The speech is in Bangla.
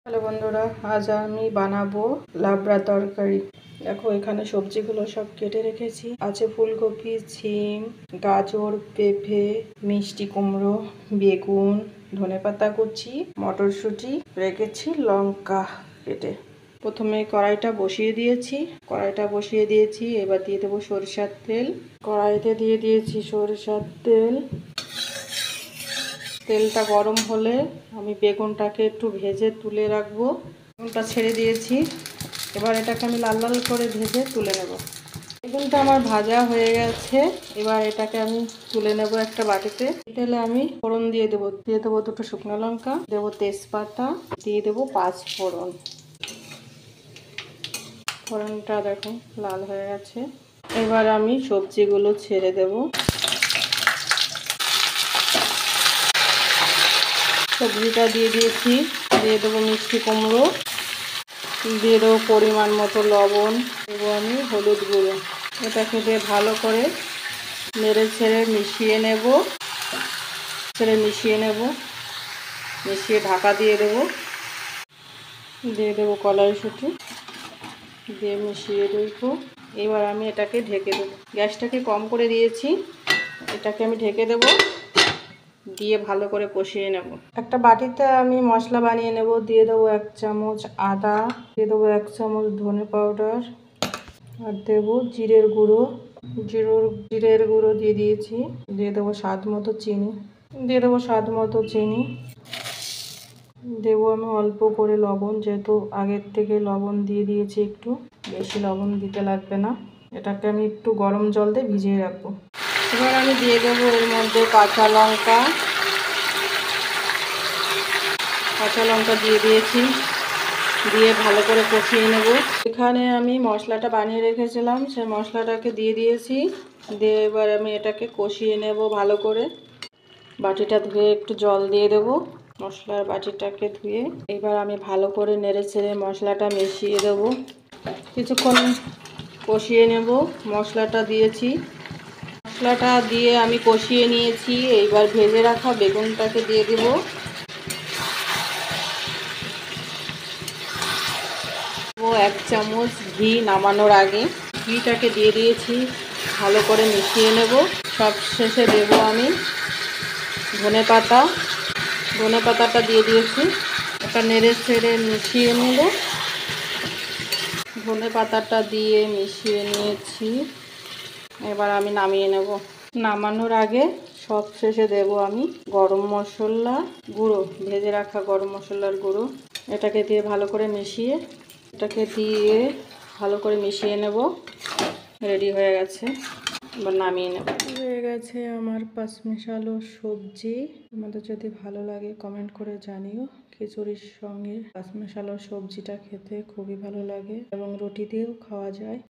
হ্যালো বন্ধুরা, আজ আমি বানাবো লাবড়া তরকারি। দেখো এখানে সবজিগুলো সব কেটে রেখেছি। আছে ফুলকপি, সিম, গাজর, পেঁপে, মিষ্টি কুমড়ো, বেগুন, ধনেপাতা কুচি, মটরশুঁটি রেখেছি, লঙ্কা কেটে। প্রথমে কড়াইটা বসিয়ে দিয়েছি। এবার দিয়ে দেবো সরিষার তেল। কড়াইতে দিয়ে দিয়েছি সরিষার তেল। তেলটা গরম হলে আমি বেগুনটাকে একটু ভেজে তুলে রাখবো। বেগুনটা ছেড়ে দিয়েছি। এবার এটাকে আমি লাল লাল করে ভেজে তুলে নেব। বেগুনটা আমার ভাজা হয়ে গেছে। এবার এটাকে আমি তুলে নেব একটা বাটিতে। তেলে আমি ফোড়ন দিয়ে দেবো দুটো শুকনো লঙ্কা, দেবো তেজপাতা, দিয়ে দেবো 5 ফোড়ন। ফোড়নটা দেখো লাল হয়ে গেছে। এবার আমি সবজিগুলো ছেড়ে দেবো। সবজিটা দিয়ে দিয়েছি। দিয়ে দেবো মিষ্টি কুমড়ো, দিয়ে দেবো পরিমাণ মতো লবণ, দেবো আমি হলুদ গুঁড়ো। এটাকে দিয়ে ভালো করে নেড়ে ছেড়ে মিশিয়ে নেব। মিশিয়ে ঢাকা দিয়ে দেবো কড়াইশুঁটি, দিয়ে মিশিয়ে দেবো। এবার আমি এটাকে ঢেকে দেবো। গ্যাসটাকে কম করে দিয়েছি। এটাকে আমি ঢেকে দেবো, দিয়ে ভালো করে কষিয়ে নেব। একটা বাটিতে আমি মশলা বানিয়ে নেব। দিয়ে দেবো 1 চামচ আদা, দিয়ে দেবো 1 চামচ ধনে পাউডার, আর দেবো জিরের গুঁড়ো দিয়ে দিয়েছি। দিয়ে দেবো স্বাদ মতো চিনি, দেবো আমি অল্প করে লবণ, যেহেতু আগের থেকে লবণ দিয়ে দিয়েছি, একটু বেশি লবণ দিতে লাগবে না। এটাকে আমি একটু গরম জল দিয়ে ভিজিয়ে রাখবো। এবার আমি দিয়ে দেবো এর মধ্যে কাঁচা লঙ্কা দিয়ে দিয়েছি, দিয়ে ভালো করে কষিয়ে নেব। এখানে আমি মশলাটা বানিয়ে রেখেছিলাম, সেই মশলাটাকে দিয়ে দিয়েছি। দিয়ে এবার আমি এটাকে কষিয়ে নেব ভালো করে। বাটিটা ধুয়ে একটু জল দিয়ে দেবো, মশলার বাটিটাকে ধুয়ে। এবার আমি ভালো করে নেড়ে ছেড়ে মশলাটা মিশিয়ে দেবো। কিছুক্ষণ কষিয়ে নেব। মশলাটা দিয়ে আমি কষিয়ে নিয়েছি। এইবার ভেজে রাখা বেগুনটাকে দিয়ে দেবো। 1 চামচ ঘি নামানোর আগে ঘিটাকে দিয়ে দিয়েছি। ভালো করে মিশিয়ে নেব। সব শেষে দেবো আমি ধনেপাতাটা দিয়ে দিয়েছি। এটা নেড়ে ছেড়ে মিশিয়ে নেব। ধনেপাতাটা দিয়ে মিশিয়ে নিয়েছি। এবার আমি নামিয়ে নেব। নামানোর আগে সব শেষে দেব আমি গরম মশলা গুঁড়ো, ভেজে রাখা গরম মশলার গুঁড়ো। এটাকে দিয়ে ভালো করে মিশিয়ে নেব। রেডি হয়ে গেছে। এবার নামিয়ে নেব। হয়ে গেছে আমার পাঁচমিশালো সবজি। তোমাদের যদি ভালো লাগে কমেন্ট করে জানিও। খিচুড়ির সঙ্গে পাঁচমিশালো সবজিটা খেতে খুবই ভালো লাগে এবং রুটি দিয়েও খাওয়া যায়।